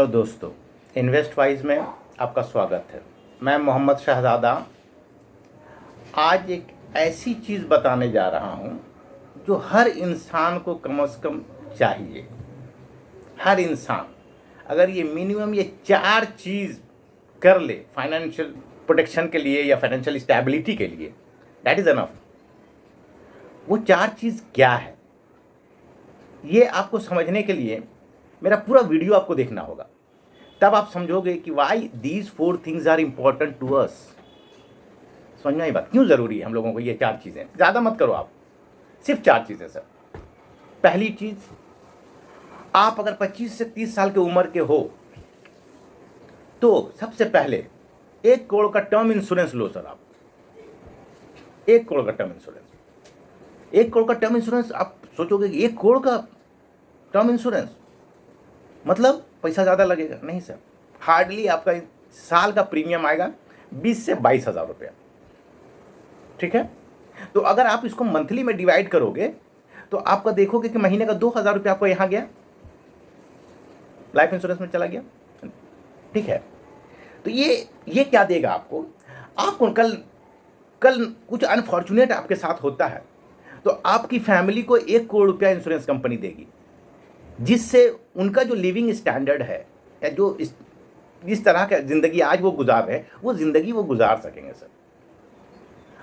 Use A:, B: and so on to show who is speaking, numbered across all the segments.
A: Hello दोस्तों, इन्वेस्टवाइज में आपका स्वागत है। मैं मोहम्मद शहजादा आज एक ऐसी चीज़ बताने जा रहा हूँ जो हर इंसान को कम से कम चाहिए। हर इंसान अगर ये मिनिमम ये 4 चीज़ कर ले फाइनेंशियल प्रोटेक्शन के लिए या फाइनेंशियल स्टेबिलिटी के लिए, दैट इज़ अनफ। वो 4 चीज़ क्या है, ये आपको समझने के लिए मेरा पूरा वीडियो आपको देखना होगा। तब आप समझोगे कि why these 4 things are important to us. समझ में आई बात? क्यों ज़रूरी है हम लोगों को ये 4 चीज़ें? ज़्यादा मत करो आप, सिर्फ 4 चीज़ें सर। पहली चीज़, आप अगर 25 से 30 साल की उम्र के हो तो सबसे पहले 1 करोड़ का टर्म इंश्योरेंस लो सर। आप 1 करोड़ का टर्म इंश्योरेंस, 1 करोड़ का टर्म इंश्योरेंस। आप सोचोगे कि 1 करोड़ का टर्म इंश्योरेंस मतलब पैसा ज़्यादा लगेगा? नहीं सर, हार्डली आपका साल का प्रीमियम आएगा 20 से 22 हज़ार रुपया। ठीक है, तो अगर आप इसको मंथली में डिवाइड करोगे तो आपका देखोगे कि महीने का 2,000 रुपया आपको यहाँ गया, लाइफ इंश्योरेंस में चला गया। ठीक है, तो ये क्या देगा आपको? आपको कल कुछ अनफॉर्चुनेट आपके साथ होता है तो आपकी फैमिली को 1 करोड़ रुपया इंश्योरेंस कंपनी देगी, जिससे उनका जो लिविंग स्टैंडर्ड है या जो इस तरह का ज़िंदगी आज वो गुजार रहे हैं वो ज़िंदगी वो गुजार सकेंगे सर।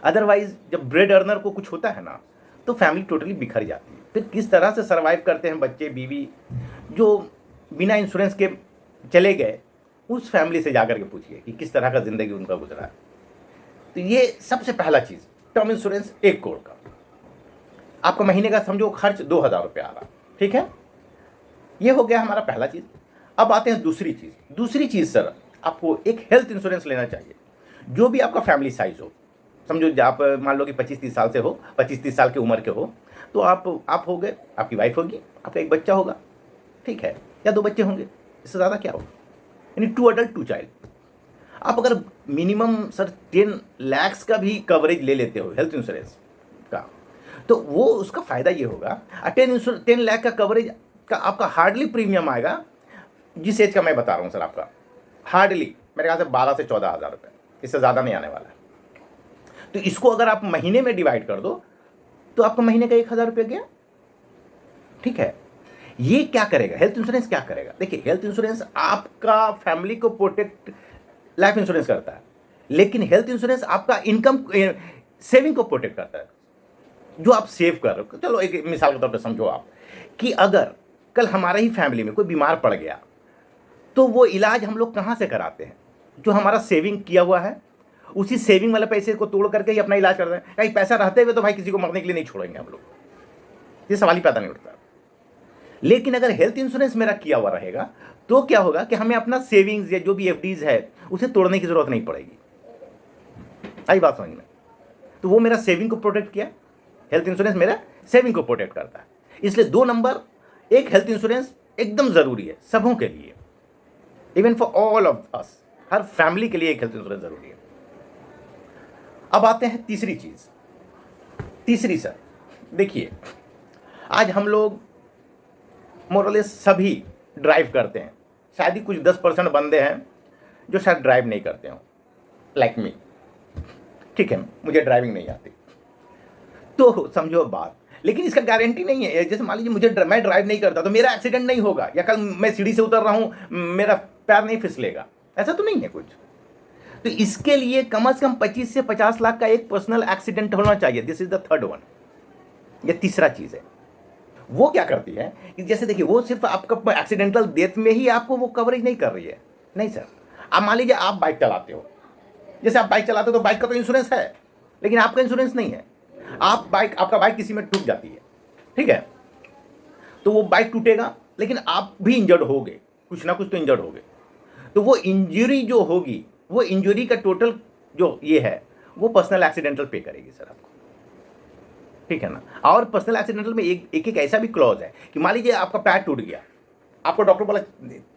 A: अदरवाइज जब ब्रेड अर्नर को कुछ होता है ना तो फैमिली टोटली बिखर जाती है। फिर किस तरह से सर्वाइव करते हैं बच्चे बीवी जो बिना इंश्योरेंस के चले गए, उस फैमिली से जाकर के पूछिए कि किस तरह का ज़िंदगी उनका गुजरा है। तो ये सबसे पहला चीज़, टर्म इंश्योरेंस 1 करोड़ का। आपका महीने का समझो खर्च 2,000 रुपया आ रहा। ठीक है, ये हो गया हमारा पहला चीज़। अब आते हैं दूसरी चीज़ सर, आपको एक हेल्थ इंश्योरेंस लेना चाहिए। जो भी आपका फैमिली साइज हो, समझो आप मान लो कि 25-30 साल से हो, 25-30 साल की उम्र के हो, तो आप हो गए, आपकी वाइफ होगी, आपका एक बच्चा होगा, ठीक है, या 2 बच्चे होंगे, इससे ज़्यादा क्या होगा, यानी 2 अडल्ट 2 चाइल्ड। आप अगर मिनिमम सर 10 लाख का भी कवरेज ले लेते हो हेल्थ इंश्योरेंस का, तो वो उसका फ़ायदा ये होगा 10 लाख का कवरेज का आपका हार्डली प्रीमियम आएगा, जिस एज का मैं बता रहा हूँ सर, आपका हार्डली मेरे ख्याल से 12 से 14 हज़ार रुपये, इससे ज़्यादा नहीं आने वाला है। तो इसको अगर आप महीने में डिवाइड कर दो तो आपका महीने का 1,000 रुपये गया। ठीक है, ये क्या करेगा, हेल्थ इंश्योरेंस क्या करेगा? देखिए, हेल्थ इंश्योरेंस आपका फैमिली को प्रोटेक्ट लाइफ इंश्योरेंस करता है, लेकिन हेल्थ इंश्योरेंस आपका इनकम सेविंग को प्रोटेक्ट करता है, जो आप सेव कर रहे हो। चलो एक मिसाल के तौर पे समझो आप कि अगर कल हमारे ही फैमिली में कोई बीमार पड़ गया तो वो इलाज हम लोग कहाँ से कराते हैं? जो हमारा सेविंग किया हुआ है उसी सेविंग वाले पैसे को तोड़ करके ही अपना इलाज करते हैं। कहीं पैसा रहते हुए तो भाई किसी को मरने के लिए नहीं छोड़ेंगे हम लोग, ये सवाल ही पैदा नहीं उठता। लेकिन अगर हेल्थ इंश्योरेंस मेरा किया हुआ रहेगा तो क्या होगा कि हमें अपना सेविंग्स या जो भी एफडीज है उसे तोड़ने की जरूरत नहीं पड़ेगी। आई बात समझ में? तो वो मेरा सेविंग को प्रोटेक्ट किया, हेल्थ इंश्योरेंस मेरा सेविंग को प्रोटेक्ट करता है। इसलिए 2 नंबर, एक हेल्थ इंश्योरेंस एकदम ज़रूरी है सबों के लिए, even for all of us, her family के लिए एक हेल्थ इंश्योरेंस ज़रूरी है। अब आते हैं तीसरी सर, देखिए आज हम लोग मोरलेस सभी ड्राइव करते हैं, शायद ही कुछ 10% बंदे हैं जो शायद ड्राइव नहीं करते हो, लाइक मी। ठीक है, मुझे ड्राइविंग नहीं आती, तो समझो बात। लेकिन इसका गारंटी नहीं है, जैसे मान लीजिए मैं ड्राइव नहीं करता तो मेरा एक्सीडेंट नहीं होगा, या कल मैं सीढ़ी से उतर रहा हूँ मेरा पैर नहीं फिसलेगा, ऐसा तो नहीं है कुछ। तो इसके लिए कम से कम 25 से 50 लाख का एक पर्सनल एक्सीडेंट होना चाहिए। This is the third one. ये तीसरा चीज़ है। वो क्या करती है कि जैसे देखिए, वो सिर्फ आपका एक्सीडेंटल डेथ में ही आपको वो कवरेज नहीं कर रही है। नहीं सर, आप मान लीजिए आप बाइक चलाते हो, जैसे आप बाइक चलाते हो तो बाइक का तो इंश्योरेंस है, लेकिन आपका इंश्योरेंस नहीं है। आपका बाइक किसी में टूट जाती है, ठीक है, तो वो बाइक टूटेगा लेकिन आप भी इंजर्ड होगे, कुछ ना कुछ तो इंजर्ड होगे। तो वो इंजरी जो होगी, वो इंजरी का टोटल जो ये है वो पर्सनल एक्सीडेंटल पे करेगी सर आपको। ठीक है ना? और पर्सनल एक्सीडेंटल में एक ऐसा भी क्लॉज है कि मान लीजिए आपका पैर टूट गया, आपको डॉक्टर बोला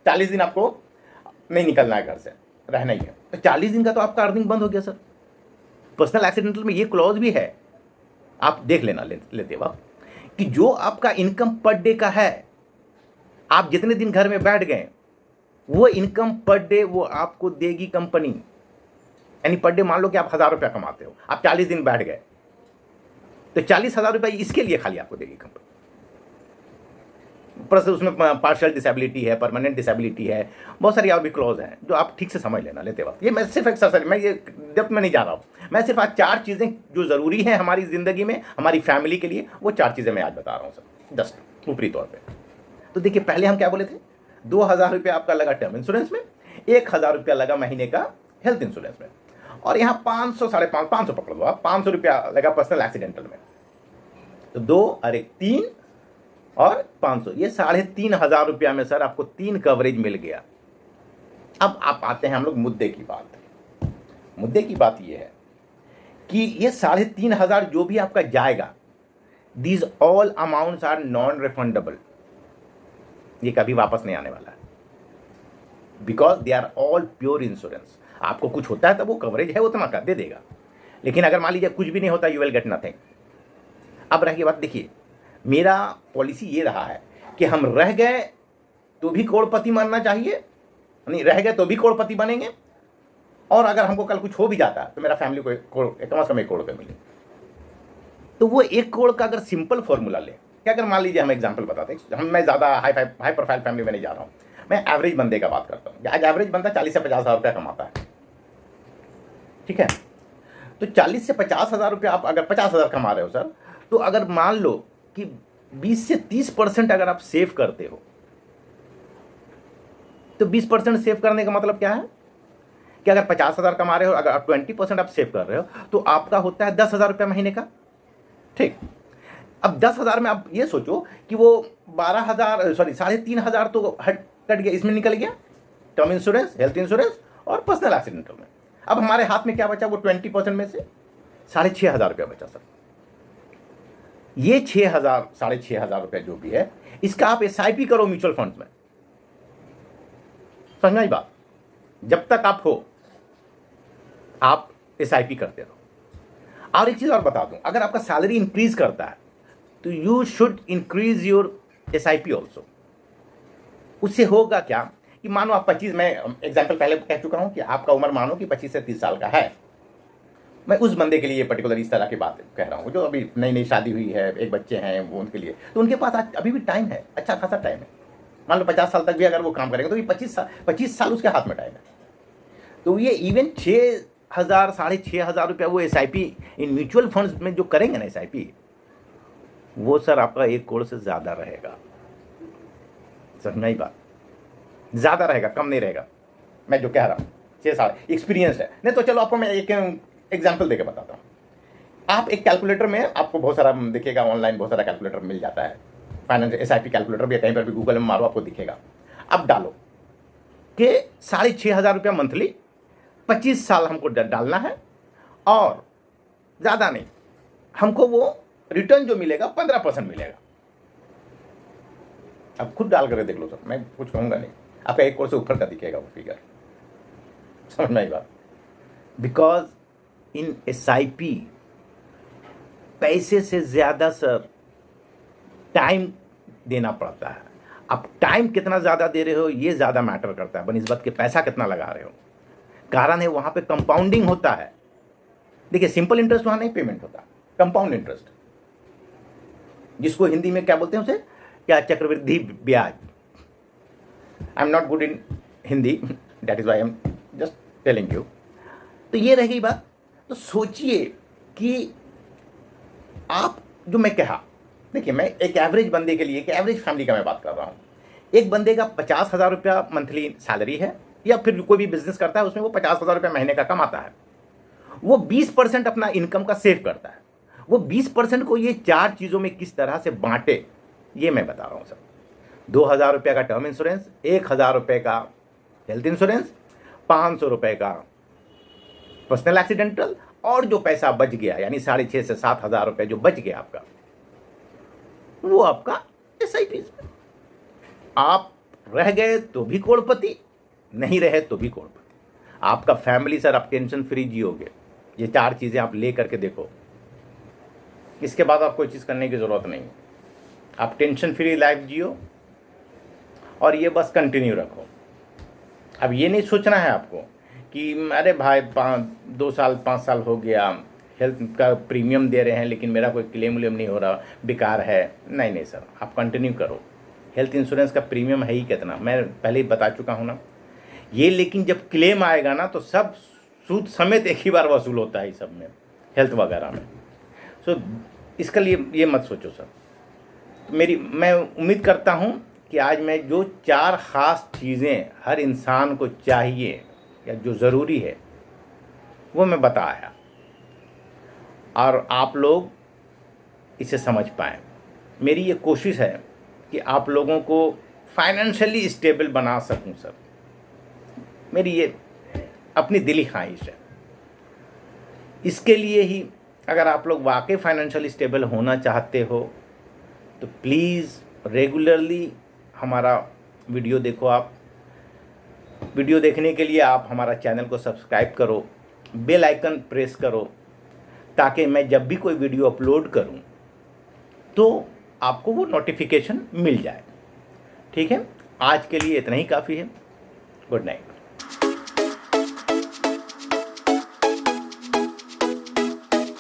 A: 40 दिन आपको नहीं निकलना है घर से, रहना ही है, तो 40 दिन का तो आपका अर्निंग बंद हो गया सर। पर्सनल एक्सीडेंटल में ये क्लॉज भी है, आप देख लेना लेते वक्त कि जो आपका इनकम पर डे का है, आप जितने दिन घर में बैठ गए वो इनकम पर डे वो आपको देगी कंपनी। यानी पर डे मान लो कि आप 1,000 रुपया कमाते हो, आप 40 दिन बैठ गए तो 40,000 रुपया इसके लिए खाली आपको देगी कंपनी। प्लस उसमें पार्शियल डिसेबिलिटी है, परमानेंट डिसेबिलिटी है, बहुत सारी और भी क्लॉज हैं जो आप ठीक से समझ लेना लेते वक्त। ये मैं सिर्फ एक्सरसाइज, मैं ये डेप्थ में नहीं जा रहा हूँ, मैं सिर्फ आज 4 चीज़ें जो ज़रूरी हैं हमारी ज़िंदगी में, हमारी फैमिली के लिए, वो 4 चीज़ें मैं आज बता रहा हूँ सर, जस्ट ऊपरी तौर पर। तो देखिए पहले हम क्या बोले थे, 2,000 रुपया आपका लगा टर्म इंश्योरेंस में, 1,000 रुपया लगा महीने का हेल्थ इंश्योरेंस में, और यहाँ 500 550 पकड़ लो आप, 500 रुपया लगा पर्सनल एक्सीडेंटल में। तो 2 और 1 3 और 500, ये 3,500 रुपया में सर आपको 3 कवरेज मिल गया। अब आप आते हैं हम लोग मुद्दे की बात। मुद्दे की बात ये है कि ये 3,500 जो भी आपका जाएगा, these all amounts are non refundable, ये कभी वापस नहीं आने वाला है, because they are all pure insurance. आपको कुछ होता है तब वो कवरेज है उतना कर दे देगा, लेकिन अगर मान लीजिए कुछ भी नहीं होता, यू विल गेट नथिंग। अब रह गई बात, देखिए मेरा पॉलिसी ये रहा है कि हम रह गए तो भी करोड़पति बनना चाहिए, नहीं रह गए तो भी करोड़पति बनेंगे, और अगर हमको कल कुछ हो भी जाता है तो मेरा फैमिली को कम से कम 1 करोड़ रुपये मिले। तो वो 1 करोड़ का अगर सिंपल फॉर्मूला ले, क्या अगर मान लीजिए हम एग्जांपल बताते हैं, मैं ज़्यादा हाई प्रोफाइल फैमिली में नहीं जा रहा हूँ, मैं एवरेज बंदे का बात करता हूँ। आज एवरेज बंदा 40 से 50 हज़ार रुपया कमाता है, ठीक है। तो 40 से 50 हज़ार रुपया आप अगर 50 हज़ार कमा रहे हो सर, तो अगर मान लो कि 20 से 30% अगर आप सेव करते हो, तो 20% सेव करने का मतलब क्या है कि अगर 50,000 कमा रहे हो, अगर आप 20% आप सेव कर रहे हो, तो आपका होता है 10,000 रुपया महीने का, ठीक। अब 10,000 में आप ये सोचो कि वो 3,500 तो कट गया, इसमें निकल गया टर्म इंश्योरेंस, हेल्थ इंश्योरेंस और पर्सनल एक्सीडेंटल में। अब हमारे हाथ में क्या बचा, वो 20% में से 6,500 रुपया बचा सर। ये 6,000 6,500 रुपया जो भी है, इसका आप SIP करो म्यूचुअल फंड्स में। समझना ही बात, जब तक आप हो आप SIP करते रहो। और एक चीज और बता दूं, अगर आपका सैलरी इंक्रीज करता है तो you should increase your SIP also. उससे होगा क्या कि मानो आप 25, मैं एग्जाम्पल पहले कह चुका हूं कि आपका उम्र मानो कि 25 से 30 साल का है। मैं उस बंदे के लिए पर्टिकुलर इस तरह की बात कह रहा हूँ जो अभी नई नई शादी हुई है, एक बच्चे हैं, वो उनके लिए, तो उनके पास अभी भी टाइम है, अच्छा खासा टाइम है। मान लो 50 साल तक भी अगर वो काम करेंगे तो ये 25 साल उसके हाथ में टाइम है। तो ये इवन 6,000 6,500 रुपया वो SIP इन म्यूचुअल फंड्स में जो करेंगे ना SIP, वो सर आपका 1 करोड़ से ज़्यादा रहेगा। समझना ही बात, ज़्यादा रहेगा, कम नहीं रहेगा। मैं जो कह रहा हूँ 6 साल एक्सपीरियंस है। नहीं तो चलो आपको मैं एक एग्जाम्पल देकर बताता हूँ। आप एक कैलकुलेटर में, आपको बहुत सारा दिखेगा ऑनलाइन, बहुत सारा कैलकुलेटर मिल जाता है, फाइनेंस SIP कैलकुलेटर भी, कहीं पर भी गूगल में मारो आपको दिखेगा। अब डालो कि 6,500 रुपया मंथली 25 साल हमको डालना है, और ज़्यादा नहीं, हमको वो रिटर्न जो मिलेगा 15% मिलेगा। अब खुद डाल कर देख लो सर, मैं कुछ कहूँगा नहीं, आपका 1 करोड़ से ऊपर का दिखेगा वो फिगर। समझना ही बात, बिकॉज इन SIP पैसे से ज़्यादा सर टाइम देना पड़ता है। आप टाइम कितना ज़्यादा दे रहे हो ये ज़्यादा मैटर करता है बनिस्बत के पैसा कितना लगा रहे हो। कारण है वहाँ पे कंपाउंडिंग होता है। देखिए सिंपल इंटरेस्ट वहाँ नहीं पेमेंट होता, कंपाउंड इंटरेस्ट, जिसको हिंदी में क्या बोलते हैं उसे, क्या, चक्रवृद्धि ब्याज। I am not good in Hindi, that is why I am just telling you. तो ये रह गई बात। तो सोचिए कि आप, जो मैं कहा, देखिए मैं एक एवरेज बंदे के लिए, एक एवरेज फैमिली का मैं बात कर रहा हूँ। एक बंदे का 50,000 रुपया मंथली सैलरी है, या फिर कोई भी बिजनेस करता है उसमें वो 50,000 रुपया महीने का कमाता है। वो 20% अपना इनकम का सेव करता है। वो 20% को ये 4 चीज़ों में किस तरह से बांटे ये मैं बता रहा हूँ सर। 2,000 रुपये का टर्म इंश्योरेंस, 1,000 रुपये का हेल्थ इंश्योरेंस, 500 रुपये का पर्सनल एक्सीडेंटल, और जो पैसा बच गया यानी 6,500 से 7,000 रुपये जो बच गया आपका, वो आपका SIP में। आप रह गए तो भी करोड़पति, नहीं रहे तो भी करोड़पति। आपका फैमिली सर, आप टेंशन फ्री जियोगे। ये 4 चीज़ें आप ले करके देखो, इसके बाद आप कोई चीज़ करने की ज़रूरत नहीं। आप टेंशन फ्री लाइफ जियो और ये बस कंटिन्यू रखो। अब ये नहीं सोचना है आपको कि अरे भाई 2 साल 5 साल हो गया हेल्थ का प्रीमियम दे रहे हैं लेकिन मेरा कोई क्लेम व्लेम नहीं हो रहा, बेकार है। नहीं नहीं सर, आप कंटिन्यू करो। हेल्थ इंश्योरेंस का प्रीमियम है ही कितना, मैं पहले ही बता चुका हूँ ना ये। लेकिन जब क्लेम आएगा ना तो सब सूद समेत एक ही बार वसूल होता है इस सब में, हेल्थ वगैरह में। सो इसके लिए ये मत सोचो सर। तो मैं उम्मीद करता हूँ कि आज मैं जो 4 ख़ास चीज़ें हर इंसान को चाहिए या जो ज़रूरी है वो मैं बताया और आप लोग इसे समझ पाएँ। मेरी ये कोशिश है कि आप लोगों को फाइनेंशियली स्टेबल बना सकूं सर, मेरी ये अपनी दिली ख्वाहिश है। इसके लिए ही अगर आप लोग वाकई फाइनेंशियली स्टेबल होना चाहते हो तो प्लीज़ रेगुलरली हमारा वीडियो देखो। आप वीडियो देखने के लिए आप हमारा चैनल को सब्सक्राइब करो, बेल आइकन प्रेस करो, ताकि मैं जब भी कोई वीडियो अपलोड करूं तो आपको वो नोटिफिकेशन मिल जाए। ठीक है, आज के लिए इतना ही काफ़ी है। Good night.